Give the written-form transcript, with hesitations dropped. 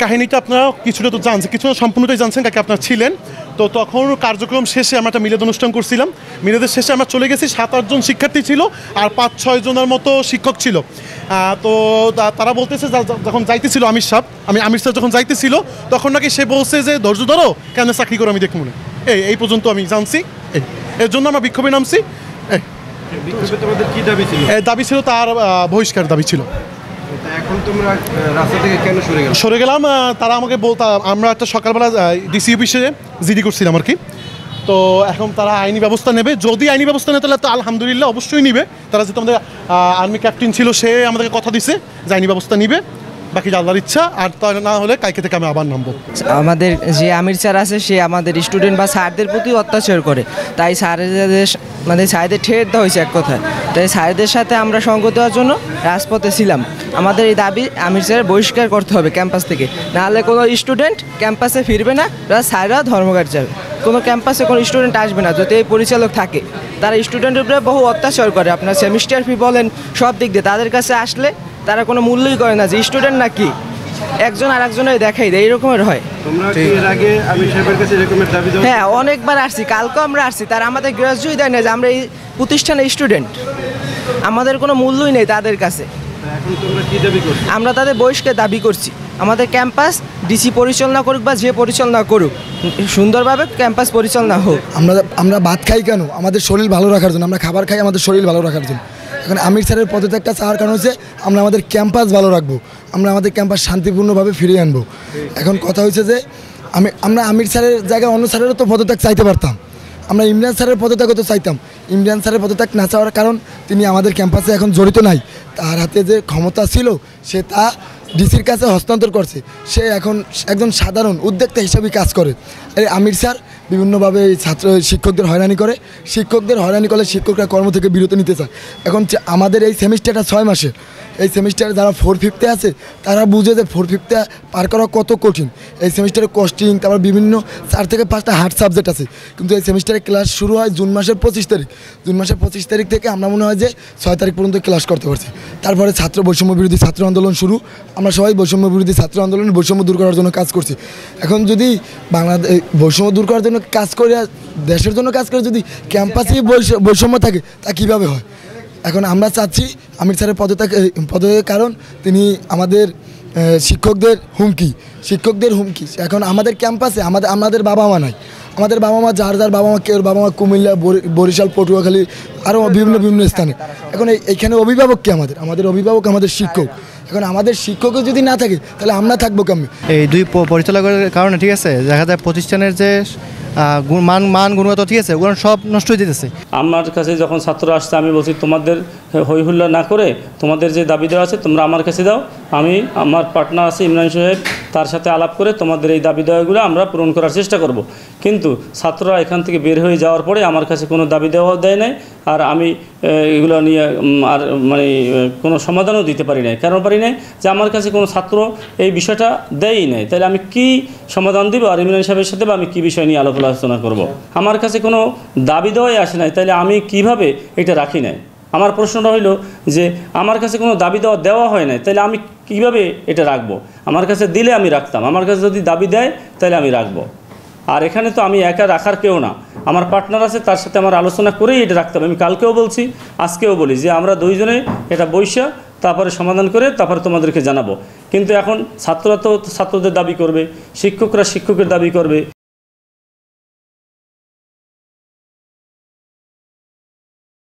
কাহিনীটা আপনারা কিছুটা তো জানছেন, কিছুটা সম্পূর্ণটাই জানছেন, কাকে আপনারা ছিলেন। তো তখন কার্যক্রম শেষে আমরা একটা মিলাদ অনুষ্ঠান করছিলাম। মিলাদের শেষে আমরা চলে গেছি, 7-8 জন শিক্ষার্থী ছিল আর 5-6 জনের মতো শিক্ষক ছিল। তো তারা বলতেছে যখন যাইতেছিল আমির স্যার যখন যাইতেছিল তখন নাকি সে বলছে যে ধৈর্য ধরো, কেন চাকরি করো আমি দেখবো না। এই পর্যন্ত আমি জানছি। এর জন্য আমরা বিক্ষোভে নামছি। দাবি ছিল তার বহিষ্কার দাবি ছিল। এখন তোমরা রাস্তা থেকে কেন সরে গেলাম? তারা আমাকে আমরা একটা সকালবেলা ডিসি অফিসে জিডি করছিলাম আর কি। তো এখন তারা আইনি ব্যবস্থা নেবে, যদি আইনি ব্যবস্থা নেয় তাহলে তো আলহামদুলিল্লাহ অবশ্যই নিবে। তারা যেহেতু আমাদের আর্মি ক্যাপ্টেন ছিল, সে আমাদেরকে কথা দিছে যে আইনি ব্যবস্থা নিবে, বাকি আল্লাহর ইচ্ছা। আর তা না হলে কালকে থেকে আমি আবার নামবো। আমাদের যে আমির স্যার আছে সে আমাদের স্টুডেন্ট বা স্যারদের প্রতি অত্যাচার করে, তাই স্যারেদের মানে স্যারদের ঠেট দেওয়া হয়েছে এক কথায়। তাই স্যারদের সাথে আমরা সঙ্গ দেওয়ার জন্য রাজপথে ছিলাম। আমাদের এই দাবি আমির স্যার বহিষ্কার করতে হবে ক্যাম্পাস থেকে, নাহলে কোনো স্টুডেন্ট ক্যাম্পাসে ফিরবে না, স্যাররা ধর্মঘট যাবে। কোনো ক্যাম্পাসে কোনো স্টুডেন্ট আসবে না যদি এই পরিচালক থাকে। তারা স্টুডেন্টের উপরে বহু অত্যাচার করে, আপনার সেমিস্টার ফি বলেন সব দিক দিয়ে। তাদের কাছে আসলে তারা কোনো মূল্যই করে না যে স্টুডেন্ট নাকি, একজন আর একজনের দেখাই দেয়, এইরকমের হয়। হ্যাঁ, অনেকবার আসছি, কালকেও আমরা আসছি। তারা আমাদের গ্রাহ্যই দেয় না যে আমরা এই প্রতিষ্ঠানের স্টুডেন্ট, আমাদের কোনো মূল্যই নেই তাদের কাছে। আমরা তাদের বহিষ্কার দাবি করছি। আমাদের ক্যাম্পাস ডিসি পরিচালনা করুক বা যে পরিচালনা করুক, সুন্দরভাবে ক্যাম্পাস পরিচালনা হোক। আমরা ভাত খাই কেন? আমাদের শরীর ভালো রাখার জন্য। আমরা খাবার খাই আমাদের শরীর ভালো রাখার জন্য। এখন আমির স্যারের পদত্যাগটা চাওয়ার কারণ হচ্ছে আমরা আমাদের ক্যাম্পাস ভালো রাখবো, আমরা আমাদের ক্যাম্পাস শান্তিপূর্ণভাবে ফিরিয়ে আনবো। এখন কথা হচ্ছে যে আমরা আমির স্যারের জায়গায় অন্য স্যারেরও তো পদত্যাগ চাইতে পারতাম। আমরা ইমরান স্যারের পদত্যাগও তো চাইতাম। ইমরান স্যারের পদত্যাগ না চাওয়ার কারণ তিনি আমাদের ক্যাম্পাসে এখন জড়িত নাই। তার হাতে যে ক্ষমতা ছিল সে তা ডিসির কাছে হস্তান্তর করছে। সে এখন একজন সাধারণ উদ্যোক্তা হিসেবেই কাজ করে। এই আমির স্যার বিভিন্নভাবে শিক্ষকদের হয়রানি করে। শিক্ষকদের হয়রানি করলে শিক্ষকরা কর্ম থেকে বিরত নিতে চায়। এখন আমাদের এই সেমিস্টারটা 6 মাসের। এই সেমিস্টারে যারা 4/5 আছে তারা বুঝে যে 4/5 পার করা কত কঠিন। এই সেমিস্টারে কস্টিং, তারপর বিভিন্ন 4 থেকে 5টা হার্ড সাবজেক্ট আছে। কিন্তু এই সেমিস্টারে ক্লাস শুরু হয় জুন মাসের 25 তারিখ। জুন মাসের 25 তারিখ থেকে আমরা মনে হয় যে 6 তারিখ পর্যন্ত ক্লাস করতে পারছি। তারপরে বৈষম্য বিরোধী ছাত্র আন্দোলন শুরু। আমরা সবাই বৈষম্য বিরোধী ছাত্র আন্দোলনে বৈষম্য দূর করার জন্য কাজ করছি। এখন যদি বাংলাদেশ বৈষম্য দূর করার জন্য কাজ করে, দেশের জন্য কাজ করে, যদি ক্যাম্পাসেই বৈষম্য থাকে তা কীভাবে হয়? এখন আমরা চাচ্ছি আমির স্যারের পদত্যাগের কারণ তিনি আমাদের শিক্ষকদের হুমকি। এখন আমাদের ক্যাম্পাসে আমাদের বাবা মা নাই। আমাদের বাবা মা যার বাবা মা, কেউ বাবা মা কুমিল্লা, বরিশাল, পটুয়াখালী, আরও বিভিন্ন স্থানে। এখন এইখানে অভিভাবক কে? আমাদের অভিভাবক আমাদের শিক্ষক। এখন আমাদের শিক্ষকও যদি না থাকে তাহলে আমরা থাকবো কেমন? এই দুই পরিচালকের কারণে ঠিক আছে, দেখা যায় প্রতিষ্ঠানের যে গুণগত ঠিক আছে ওগুলো সব নষ্ট হয়ে যেতেছে। আমার কাছে যখন ছাত্র আসছে আমি বলছি তোমাদের হই হুল্লা না করে তোমাদের যে দাবি দেওয়া আছে তোমরা আমার কাছে দাও, আমি আমার পার্টনার আছে ইমরান সাহেব, তার সাথে আলাপ করে তোমাদের এই দাবি দেওয়াগুলো আমরা পূরণ করার চেষ্টা করব। কিন্তু ছাত্ররা এখান থেকে বের হয়ে যাওয়ার পরে আমার কাছে কোনো দাবি দেওয়া দেয় নাই, আর আমি এগুলো নিয়ে আর মানে কোনো সমাধানও দিতে পারি নাই। কেন পারি নাই? যে আমার কাছে কোনো ছাত্র এই বিষয়টা দেয়ই নাই, তাহলে আমি কি সমাধান দিব আর ইমরান সাহেবের সাথে বা আমি কী বিষয় নিয়ে আলোচনা করব? আমার কাছে কোনো দাবি দেওয়াই আসে নাই, তাহলে আমি কিভাবে এটা রাখি নাই? আমার প্রশ্নটা হইল যে আমার কাছে কোনো দাবি দেওয়া হয় নাই, তাহলে আমি কিভাবে এটা রাখবো? আমার কাছে দিলে আমি রাখতাম, আমার কাছে যদি দাবি দেয় তাহলে আমি রাখবো। আর এখানে তো আমি একা রাখার কেউ না, আমার পার্টনার আছে, তার সাথে আমার আলোচনা করেই এটা রাখতে হবে। আমি কালকেও বলছি, আজকেও বলি যে আমরা দুইজনে এটা বইসা তারপরে সমাধান করে তারপরে তোমাদেরকে জানাবো। কিন্তু এখন ছাত্ররা তো ছাত্রদের দাবি করবে, শিক্ষকরা শিক্ষকের দাবি করবে।